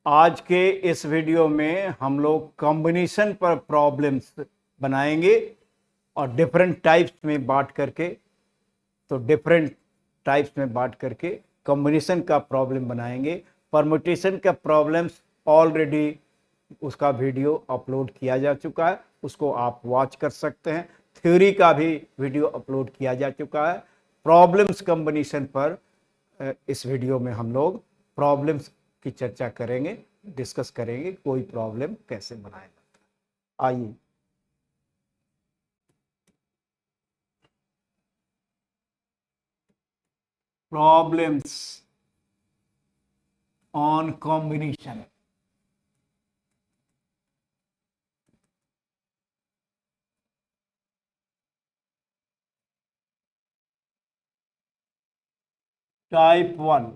आज के इस वीडियो में हम लोग कॉम्बिनेशन पर प्रॉब्लम्स बनाएंगे और डिफरेंट टाइप्स में बांट करके, तो डिफरेंट टाइप्स में बांट करके कॉम्बिनेशन का प्रॉब्लम बनाएंगे। परम्यूटेशन का प्रॉब्लम्स ऑलरेडी उसका वीडियो अपलोड किया जा चुका है, उसको आप वॉच कर सकते हैं। थ्योरी का भी वीडियो अपलोड किया जा चुका है। प्रॉब्लम्स कॉम्बिनेशन पर इस वीडियो में हम लोग प्रॉब्लम्स की चर्चा करेंगे, डिस्कस करेंगे कोई प्रॉब्लम कैसे बनाया जाता है। आइए problems on combination. Type 1,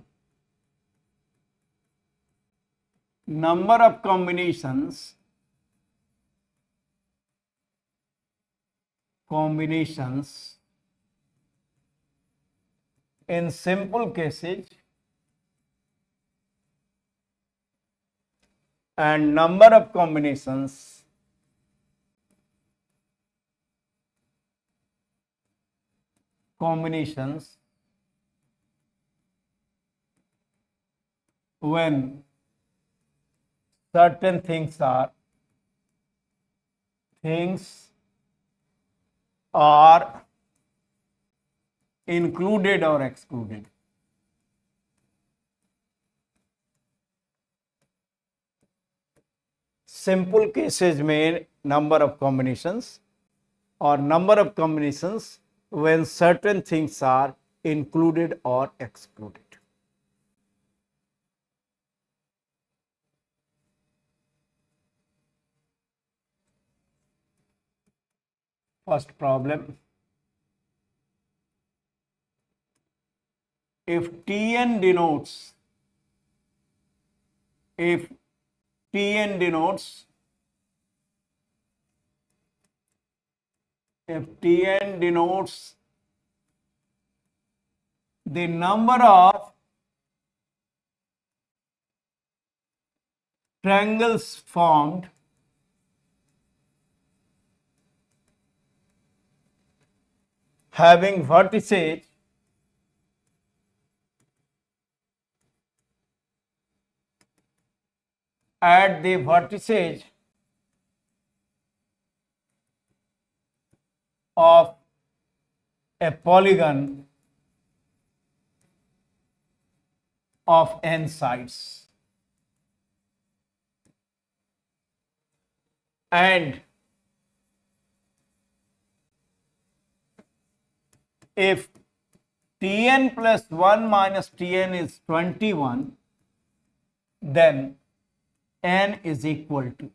number of combinations in simple cases and number of combinations when certain things are included or excluded। Simple cases में नंबर ऑफ कॉम्बिनेशंस और number of combinations when certain things are included और excluded. First problem, if Tn denotes the number of triangles formed having vertices at the vertices of a polygon of n sides, and if Tn plus 1 minus Tn is 21, then n is equal to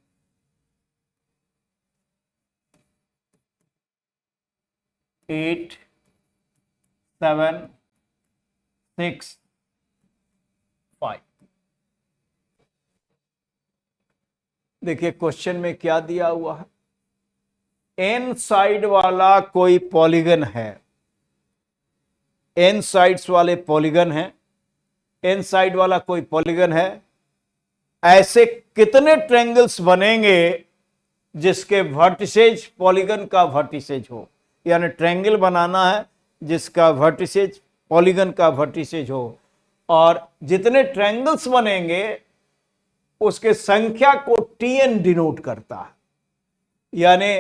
8, 7, 6, 5। देखिए question में क्या दिया हुआ है। N side वाला कोई polygon है, N sides वाले पॉलीगन है, एन साइड वाला कोई पॉलीगन है। ऐसे कितने ट्रायंगल्स बनेंगे जिसके वर्टिसेज पॉलीगन का वर्टिसेज हो, यानी ट्रायंगल बनाना है जिसका वर्टिसेज पॉलीगन का वर्टिसेज हो, और जितने ट्रायंगल्स बनेंगे उसके संख्या को Tn डिनोट करता है, यानी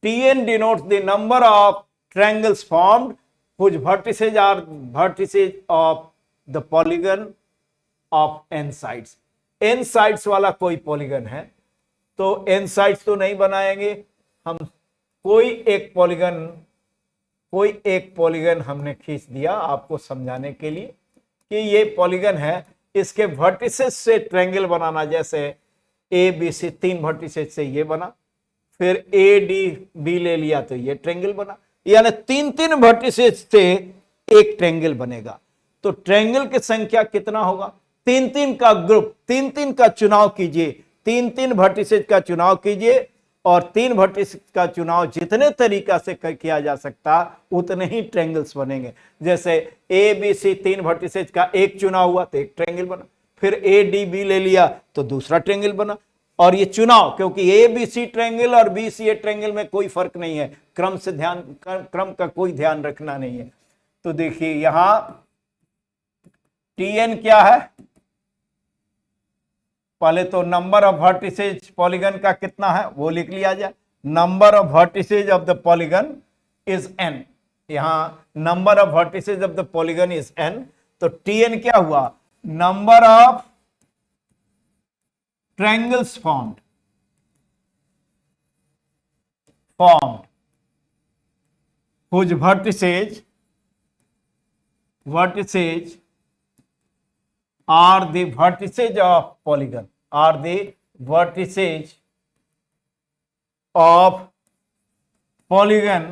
Tn denotes the number of triangles formed whose vertices are vertices of the polygon of n sides। n sides वाला कोई पॉलीगन है तो n sides तो नहीं बनाएंगे हम, कोई एक पॉलीगन हमने खींच दिया आपको समझाने के लिए कि ये पॉलीगन है, इसके वर्टिसेस से ट्रायंगल बनाना। जैसे ए बी सी 3 वर्टिसेस से ये बना, फिर ए डी बी ले लिया तो ये ट्रायंगल बना, यानी 3 वर्टिसेस से एक ट्रायंगल बनेगा। तो ट्रायंगल की संख्या कितना होगा? 3 का ग्रुप, 3 का चुनाव कीजिए, 3 वर्टिसेस का चुनाव कीजिए, और 3 वर्टिसेस का चुनाव जितने तरीका से किया जा सकता उतने ही ट्रायंगल्स बनेंगे। जैसे ए बी सी 3 वर्टिसेस का एक चुनाव हुआ तो एक ट्रायंगल बना, फिर ए डी बी ले लिया तो दूसरा ट्रायंगल बना। और ये चुनाव, क्योंकि ए बी सी ट्रायंगल और बी सी ए ट्रायंगल में कोई फर्क नहीं है, क्रम का कोई ध्यान रखना नहीं है। तो देखिए यहां टी एन क्या है, पहले तो नंबर ऑफ वर्टिसेज पॉलीगन का कितना है वो लिख लिया जाए। Number of vertices of the polygon is n, यहां number of vertices of the polygon is n. तो टी एन क्या हुआ, number of triangles formed whose vertices are the vertices of polygon, are the vertices of polygon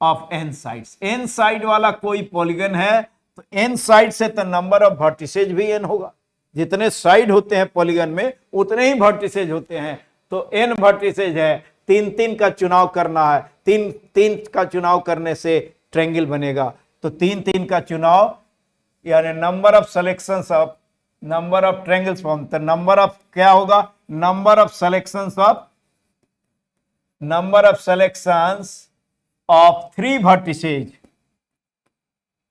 of n sides। n side वाला कोई polygon है तो n side से तो number of vertices भी n होगा, जितने साइड होते हैं पॉलीगन में उतने ही वर्टिसेज होते हैं। तो n वर्टिसेज है, तीन तीन का चुनाव करना है, तीन तीन का चुनाव करने से ट्रायंगल बनेगा। तो तीन तीन का चुनाव यानी number of selections of number of triangles form, तो नंबर ऑफ क्या होगा, number of selections of three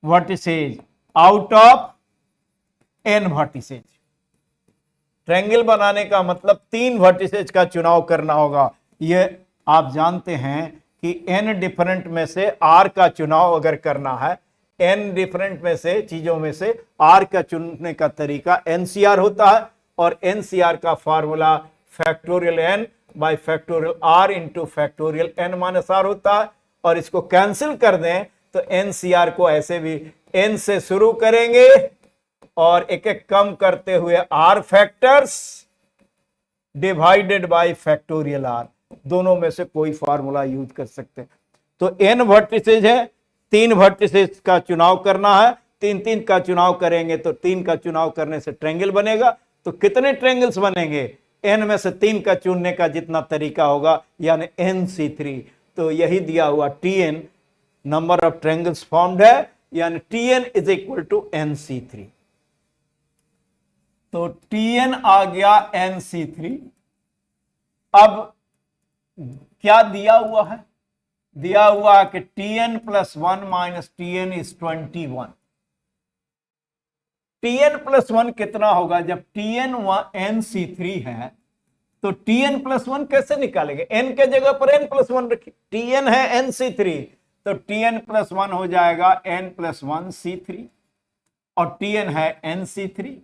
vertices out of n vertices. Triangle बनाने का मतलब तीन वर्टिसेज का चुनाव करना होगा। ये आप जानते हैं कि n डिफरेंट में से r का चुनाव अगर करना है, n डिफरेंट में से चीजों में से r का चुनने का तरीका NCR होता है, और NCR का formula factorial n by factorial r into factorial n minus r होता है। और इसको कैंसिल कर दें तो NCR को ऐसे भी n से शुरू करेंगे और एक एक कम करते हुए r factors divided by factorial r, दोनों में से कोई फार्मूला यूज कर सकते हैं। तो n वर्टिसेज है, तीन वर्टिसेज का चुनाव करना है, तीन तीन का चुनाव करेंगे तो तीन का चुनाव करने से ट्रायंगल बनेगा। तो कितने ट्रायंगल्स बनेंगे, n में से तीन का चुनने का जितना तरीका होगा यानी NC3। तो यही दिया हुआ Tn number of triangles formed है, यानी Tn is equal to NC3। तो Tn आ गया NC3। अब क्या दिया हुआ है, दिया हुआ है कि Tn plus 1 minus Tn is 21। Tn plus 1 कितना होगा, जब Tn NC3 है तो Tn प्लस 1 कैसे निकालेंगे, n के जगह पर n प्लस 1 रखिए। Tn है NC3 तो Tn प्लस 1 हो जाएगा n प्लस 1 C3, और Tn है NC3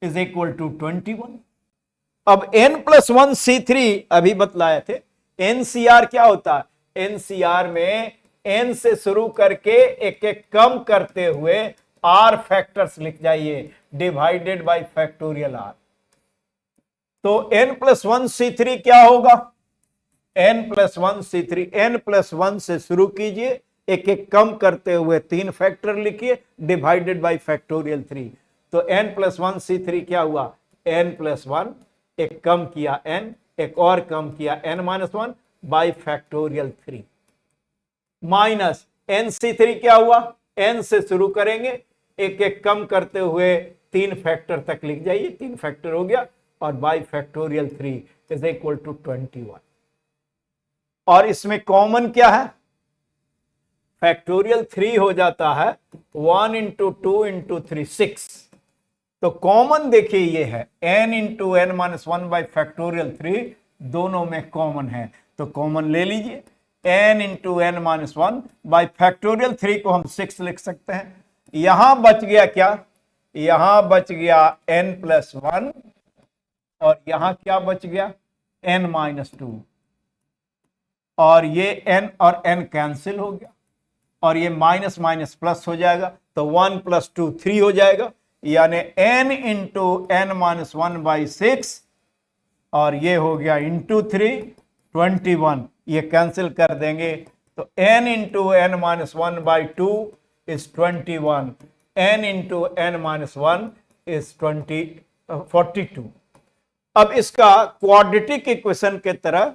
इज इक्वल टू 21। अब n प्लस 1 C3 अभी बतलाए थे। NCR क्या होता है, NCR में n से शुरू करके एक एक कम करते हुए r फैक्टर्स लिख जाइए डिवाइडेड बाय फैक्टोरियल r। तो n प्लस 1 C3 क्या होगा, n plus 1 C3, n plus 1 से शुरू कीजिए, एक एक कम करते हुए तीन फैक्टर लिखिए डिवाइडेड बाय फैक्टोरियल 3। तो n प्लस 1 C3 क्या हुआ, n प्लस 1, एक कम किया n, एक और कम किया n minus 1 by factorial 3, minus NC3 क्या हुआ, n से शुरू करेंगे, एक एक कम करते हुए तीन फैक्टर तक लिख जाइए, तीन फैक्टर हो गया, और by factorial 3 is equal to 21। और इसमें कॉमन क्या है, फैक्टोरियल 3 हो जाता है 1 इंटू 2 इंटू 3 6। तो कॉमन देखिए ये है n into n minus 1 by factorial 3, दोनों में कॉमन है तो कॉमन ले लीजिए। n into n minus 1 by factorial 3 को हम 6 लिख सकते हैं। यहां बच गया क्या, यहां बच गया n प्लस 1, और यहां क्या बच गया n माइनस 2, और ये n और n कैंसिल हो गया, और ये माइनस माइनस प्लस हो जाएगा, तो 1 प्लस 2 3 हो जाएगा, यानी n into n minus 1 by 6, और ये हो गया इंटू 3 21, ये कैंसिल कर देंगे तो n into n minus 1 by 2 is 21, n into n minus 1 is 42। अब इसका क्वाड्रेटिक इक्वेशन के तरह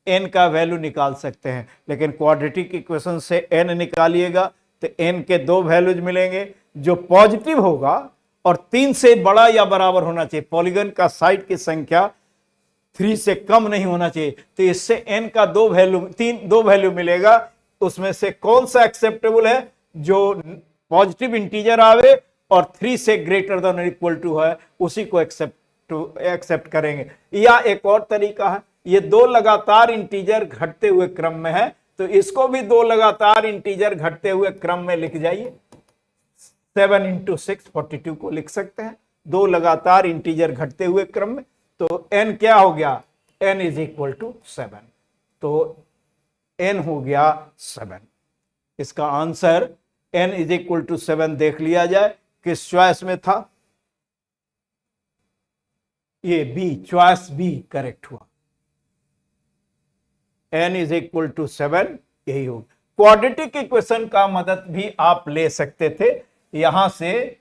n का वैल्यू निकाल सकते हैं, लेकिन क्वाड्रेटिक इक्वेशन से n निकालिएगा तो n के दो वैल्यूज मिलेंगे, जो पॉजिटिव होगा और 3 से बड़ा या बराबर होना चाहिए। पॉलीगन का साइड की संख्या 3 से कम नहीं होना चाहिए। तो इससे n का दो वैल्यू मिलेगा। उसमें से कौन सा एक्सेप्टेबल है? जो पॉजिटिव इंटीजर आवे और 3 से ग्रेटर देन इक्वल टू है, उसी को एक्सेप्ट करेंगे। या एक और तरीका है, ये दो लगातार इंटीजर घटते हुए क्रम में है, तो इसको भी दो लगातार इंटीजर घटते हुए क्रम में लिख जाइए। 7 इंटू 6 42 को लिख सकते हैं, दो लगातार इंटीजर घटते हुए क्रम में। तो n क्या हो गया? n is equal to 7। तो n हो गया 7। इसका answer n is equal to 7 देख लिया जाए किस चॉइस में था। ये बी, चॉइस बी करेक्ट हुआ। n इज इक्वल टू 7 यही होगा। क्वाड्रेटिक इक्वेशन का मदद भी आप ले सकते थे, यहां से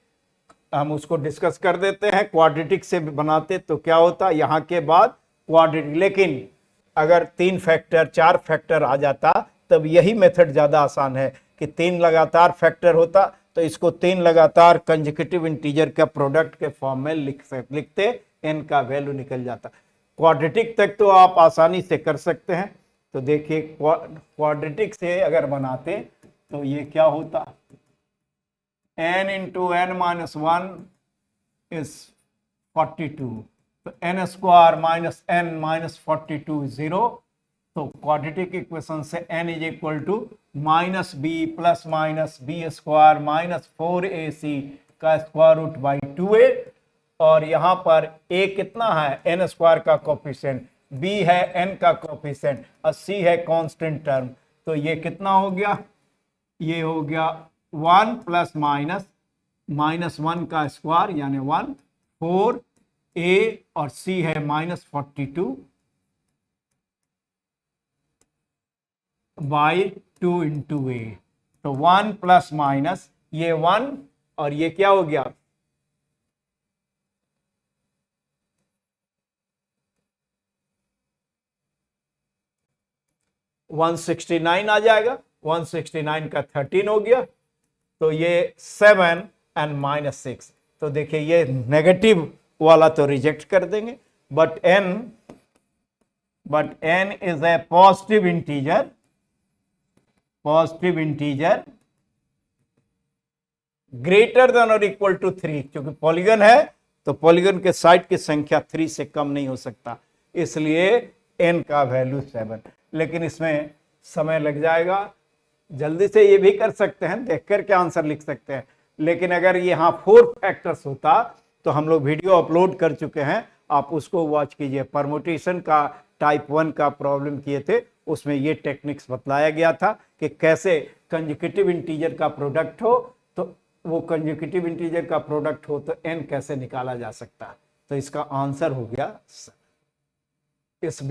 हम उसको डिस्कस कर देते हैं। क्वाड्रेटिक से बनाते तो क्या होता, यहां के बाद क्वाड्रेटिक। लेकिन अगर 3 फैक्टर 4 फैक्टर आ जाता तब यही मेथड ज्यादा आसान है कि 3 लगातार फैक्टर होता तो इसको 3 लगातार कंसेक्यूटिव इंटीजर का प्रोडक्ट के फॉर्म में लिखते, n का वैल्यू निकल जाता। क्वाड्रेटिक तक तो आप आसानी से कर सकते हैं। तो देखिए क्वाड्रेटिक से अगर बनाते तो ये क्या होता, n into n minus 1 is 42, तो n square minus n minus 42 is 0। तो क्वाड्रेटिक इक्वेशन से n is equal to minus B plus minus B square minus 4ac का स्क्वायर रूट बाई 2a। और यहां पर a कितना है? n स्क्वायर का कोफिशिएंट, b है n का कोफिशिएंट और c है कांस्टेंट टर्म। तो ये कितना हो गया? ये हो गया 1 प्लस माइनस 1 का स्क्वायर यानी 1, 4a और c है माइनस 42 बाई 2 इंटू a। तो 1 प्लस माइनस ये 1 और ये क्या हो गया? वन 169 आ जाएगा। 169 का 13 हो गया। तो ये 7 एंड माइनस 6। तो देखिए ये नेगेटिव वाला तो रिजेक्ट कर देंगे, but n is a positive integer greater than और इक्वल टू 3। क्योंकि पॉलीगन है तो पॉलीगन के साइड की संख्या 3 से कम नहीं हो सकता, इसलिए n का वैल्यू 7। लेकिन इसमें समय लग जाएगा, जल्दी से ये भी कर सकते हैं, देखकर क्या आंसर लिख सकते हैं। लेकिन अगर यहाँ 4 फैक्टर्स होता तो हम लोग वीडियो अपलोड कर चुके हैं, आप उसको वॉच कीजिए। परमुटेशन का टाइप 1 का प्रॉब्लम किए थे, उसमें ये टेक्निक्स बतलाया गया था कि कैसे कंसेक्यूटिव इंटीजर का प्रोडक्ट हो तो वो कंसेक्यूटिव इंटीजर का प्रोडक्ट हो तो n कैसे निकाला जा सकता है। तो इसका आंसर हो गया। इस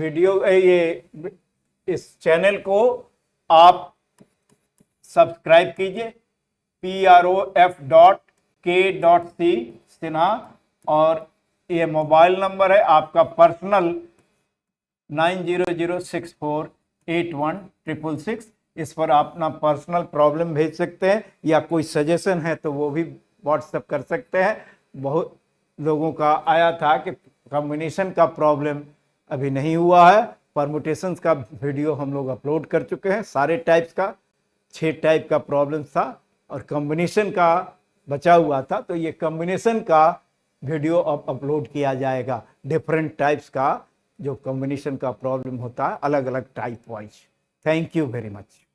इस चैनल को आप सब्सक्राइब कीजिए prof.k.c सिन्हा, और ये मोबाइल नंबर है आपका पर्सनल 9006481666। इस पर आप अपना पर्सनल प्रॉब्लम भेज सकते हैं या कोई सजेशन है तो वो भी व्हाट्सएप कर सकते हैं। बहुत लोगों का आया था कि कॉम्बिनेशन का प्रॉब्लम अभी नहीं हुआ है, परमुटेशंस का वीडियो हम लोग अपलोड कर चुके हैं। सारे टाइप्स का 6 टाइप का प्रॉब्लम था और कॉम्बिनेशन का बचा हुआ था, तो ये कॉम्बिनेशन का वीडियो अब अपलोड किया जाएगा। डिफरेंट टाइप्स का जो कॉम्बिनेशन का प्रॉब्लम होता है अलग अलग type wise. Thank you very much.